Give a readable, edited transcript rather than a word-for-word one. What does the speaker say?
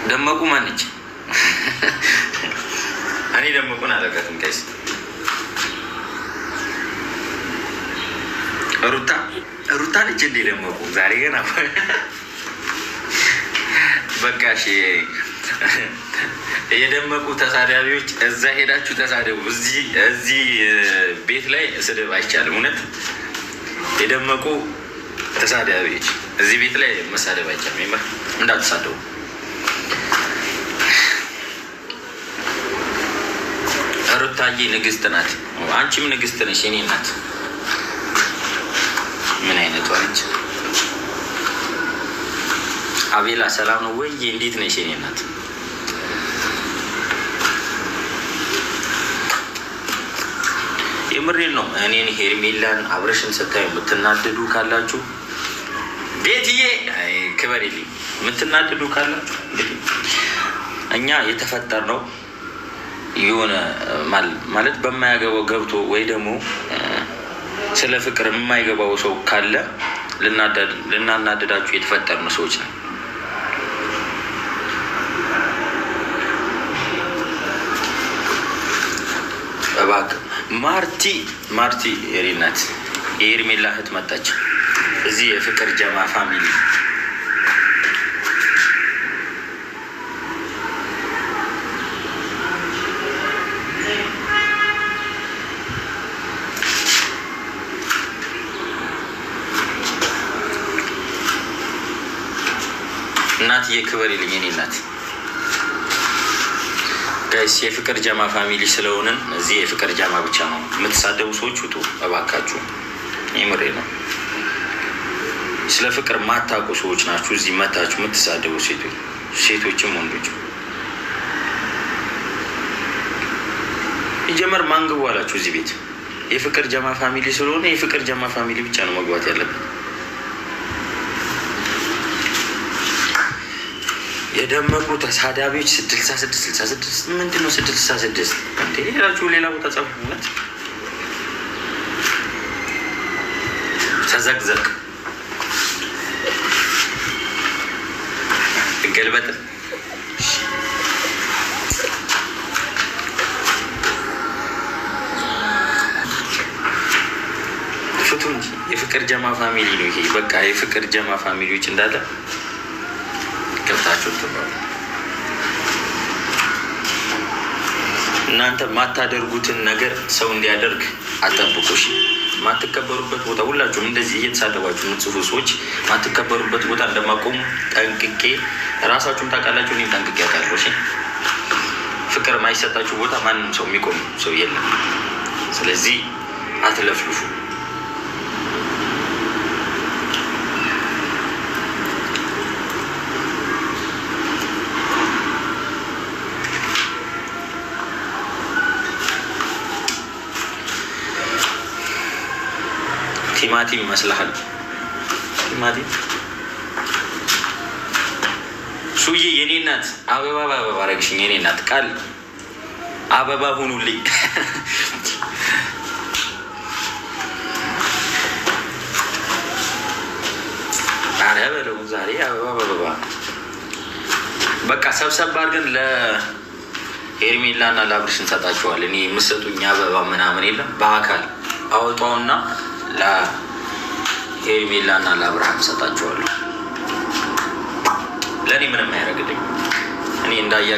ደመቁ ማነች? እኔ ደመቁን አላውቃትም። ጋይስ ሩታ ነች እንዴ ደመቁ? ዛሬ ገና በቃ እሺ፣ የደመቁ ተሳዳቢዎች እዛ ሄዳችሁ ተሳደቡ። እዚህ ቤት ላይ ስድብ አይቻልም። እውነት የደመቁ ተሳዳቢዎች እዚህ ቤት ላይ መሳደብ አይቻልም። እንዳትሳደቡ። ሩታዬ ንግስት ናት። አንቺም ንግስት ነሽ የኔ ናት። ምን አይነቷ ነች? አቤላ ሰላም ነው ወይ? እንዴት ነሽ የኔ ናት? የምሬን ነው። እኔን ሄርሜላን አብረሽን ስታዩ የምትናደዱ ካላችሁ ቤትዬ ክበሬልኝ። የምትናደዱ ካላችሁ እኛ የተፈጠር ነው የሆነ ማለት በማያገባው ገብቶ ወይ ደግሞ ስለ ፍቅር የማይገባው ሰው ካለ ልናናደዳችሁ የተፈጠርን ሰዎች ነው። እባክህ ማርቲ የሪናት የሄርሜላ እህት መጣች። እዚህ የፍቅር ጀማ ፋሚሊ እናትዬ ክበር ይልኝ የኔ እናት። ጋይስ የፍቅር ጀማ ፋሚሊ ስለሆንን እዚህ የፍቅር ጀማ ብቻ ነው። የምትሳደቡ ሰዎች ውጡ እባካችሁ። የምሬ ነው። ስለ ፍቅር ማታውቁ ሰዎች ናችሁ እዚህ መታችሁ የምትሳደቡ ሴቶችም ወንዶች። ይጀመር ማንግቡ አላችሁ እዚህ ቤት። የፍቅር ጀማ ፋሚሊ ስለሆነ የፍቅር ጀማ ፋሚሊ ብቻ ነው መግባት ያለብን። የደመቁ ተሳዳቢዎች 66 ምንድን ነው? 66 እንዴ? ሌላችሁ ሌላ ቦታ ጻፉነት። ተዘቅዘቅ ገልበጥ ፍቱ እንጂ የፍቅር ጀማ ፋሚሊ ነው ይሄ። በቃ የፍቅር ጀማ ፋሚሊዎች እንዳለ ገብታችሁ ትባሉ። እናንተ ማታደርጉትን ነገር ሰው እንዲያደርግ አጠብቁሽ። ማትከበሩበት ቦታ ሁላችሁም እንደዚህ እየተሳደባችሁ የምትጽፉ ሰዎች ማትከበሩበት ቦታ እንደማቆሙ ጠንቅቄ ራሳችሁም ታውቃላችሁ። እኔም ጠንቅቄ ያውቃለሁ። ፍቅር የማይሰጣችሁ ቦታ ማንም ሰው የሚቆም ሰው የለም። ስለዚህ አትለፍልፉ። ቲማቲም ይመስልሃል? ቲማቲም ሱዬ የኔ እናት አበባ በአበባ አረግሽኝ። የኔ እናት ቃል አበባ ሁኑልኝ። አረ በለው ዛሬ አበባ በአበባ በቃ ሰብሰብ አድርገን ለሄርሜላ እና ለአብርሽ እንሰጣቸዋለን። እኔ የምሰጡኝ አበባ ምናምን የለም። በአካል አወጣውና ለሄርሜላ እና ለአብርሃም ሰጣቸዋለሁ። ለእኔ ምንም አያደርግልኝ። እኔ እንዳያ